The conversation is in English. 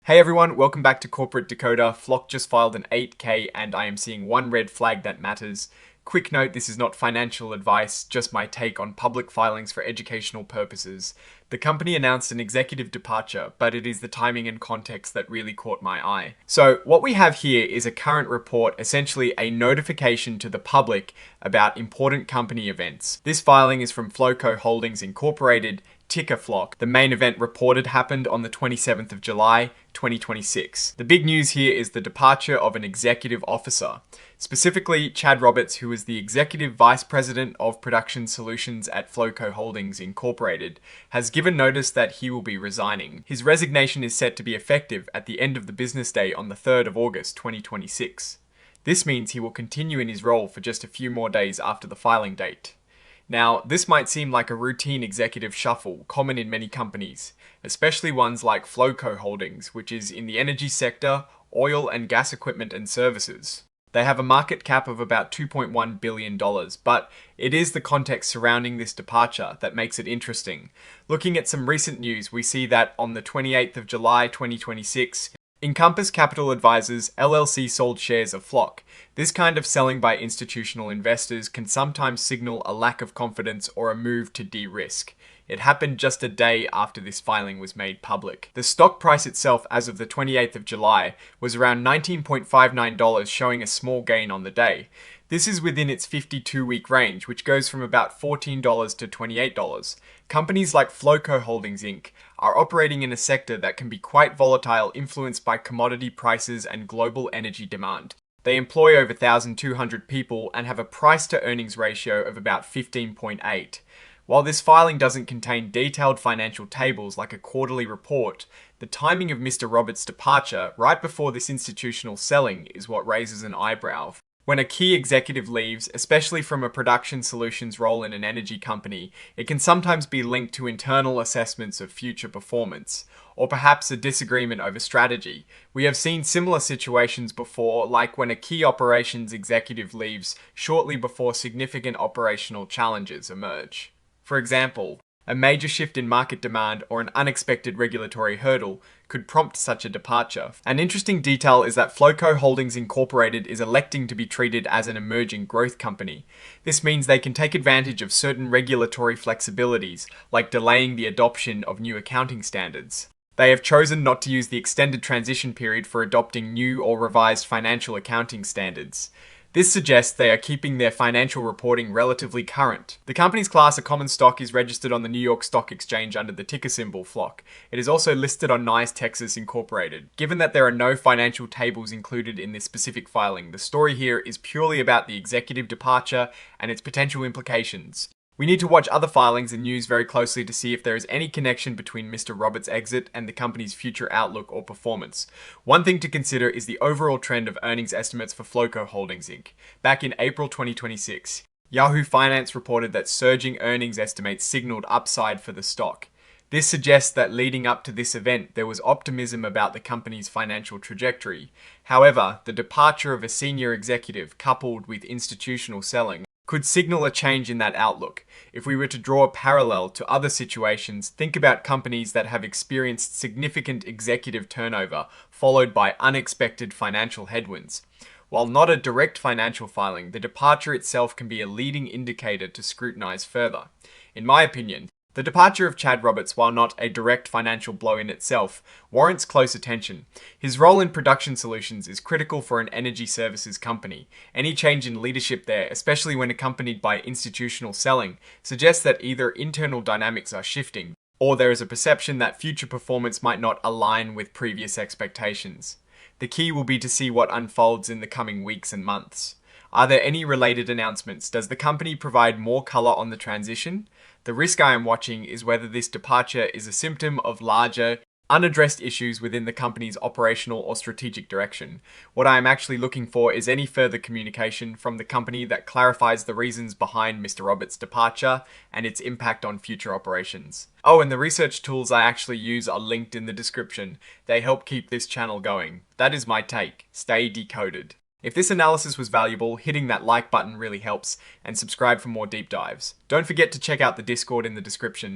Hey everyone, welcome back to Corporate Decoder. FLOC just filed an 8K and I am seeing one red flag that matters. Quick note, this is not financial advice, just my take on public filings for educational purposes. The company announced an executive departure, but it is the timing and context that really caught my eye. So what we have here is a current report, essentially a notification to the public about important company events. This filing is from Flowco Holdings Inc, ticker F.L.O.C. The main event reported happened on the 27th of July, 2026. The big news here is the departure of an executive officer, specifically Chad Roberts, who is the Executive Vice President of Production Solutions at Flowco Holdings Inc, has given notice that he will be resigning. His resignation is set to be effective at the end of the business day on the 3rd of August, 2026. This means he will continue in his role for just a few more days after the filing date. Now, this might seem like a routine executive shuffle, common in many companies, especially ones like Flowco Holdings, which is in the energy sector, oil and gas equipment and services. They have a market cap of about $2.1 billion, but it is the context surrounding this departure that makes it interesting. Looking at some recent news, we see that on the 28th of July 2026, Encompass Capital Advisors LLC sold shares of F.L.O.C. This kind of selling by institutional investors can sometimes signal a lack of confidence or a move to de-risk. It happened just a day after this filing was made public. The stock price itself as of the 28th of July was around $19.59, showing a small gain on the day. This is within its 52-week range, which goes from about $14 to $28. Companies like Flowco Holdings Inc are operating in a sector that can be quite volatile, influenced by commodity prices and global energy demand. They employ over 1,200 people and have a price-to-earnings ratio of about 15.8. While this filing doesn't contain detailed financial tables like a quarterly report, the timing of Mr. Roberts' departure right before this institutional selling is what raises an eyebrow. When a key executive leaves, especially from a production solutions role in an energy company, it can sometimes be linked to internal assessments of future performance, or perhaps a disagreement over strategy. We have seen similar situations before, like when a key operations executive leaves shortly before significant operational challenges emerge. For example, a major shift in market demand or an unexpected regulatory hurdle could prompt such a departure. An interesting detail is that Flowco Holdings Inc is electing to be treated as an emerging growth company. This means they can take advantage of certain regulatory flexibilities, like delaying the adoption of new accounting standards. They have chosen not to use the extended transition period for adopting new or revised financial accounting standards. This suggests they are keeping their financial reporting relatively current. The company's class of common stock is registered on the New York Stock Exchange under the ticker symbol F.L.O.C. It is also listed on NYSE Texas Incorporated. Given that there are no financial tables included in this specific filing, the story here is purely about the executive departure and its potential implications. We need to watch other filings and news very closely to see if there is any connection between Mr. Roberts' exit and the company's future outlook or performance. One thing to consider is the overall trend of earnings estimates for Flowco Holdings Inc. Back in April 2026, Yahoo Finance reported that surging earnings estimates signaled upside for the stock. This suggests that leading up to this event, there was optimism about the company's financial trajectory. However, the departure of a senior executive coupled with institutional selling could signal a change in that outlook. If we were to draw a parallel to other situations, think about companies that have experienced significant executive turnover, followed by unexpected financial headwinds. While not a direct financial filing, the departure itself can be a leading indicator to scrutinize further. In my opinion, the departure of Chad Roberts, while not a direct financial blow in itself, warrants close attention. His role in production solutions is critical for an energy services company. Any change in leadership there, especially when accompanied by institutional selling, suggests that either internal dynamics are shifting, or there is a perception that future performance might not align with previous expectations. The key will be to see what unfolds in the coming weeks and months. Are there any related announcements? Does the company provide more color on the transition? The risk I am watching is whether this departure is a symptom of larger, unaddressed issues within the company's operational or strategic direction. What I am actually looking for is any further communication from the company that clarifies the reasons behind Mr. Roberts' departure and its impact on future operations. Oh, and the research tools I actually use are linked in the description. They help keep this channel going. That is my take. Stay decoded. If this analysis was valuable, hitting that like button really helps, and subscribe for more deep dives. Don't forget to check out the Discord in the description.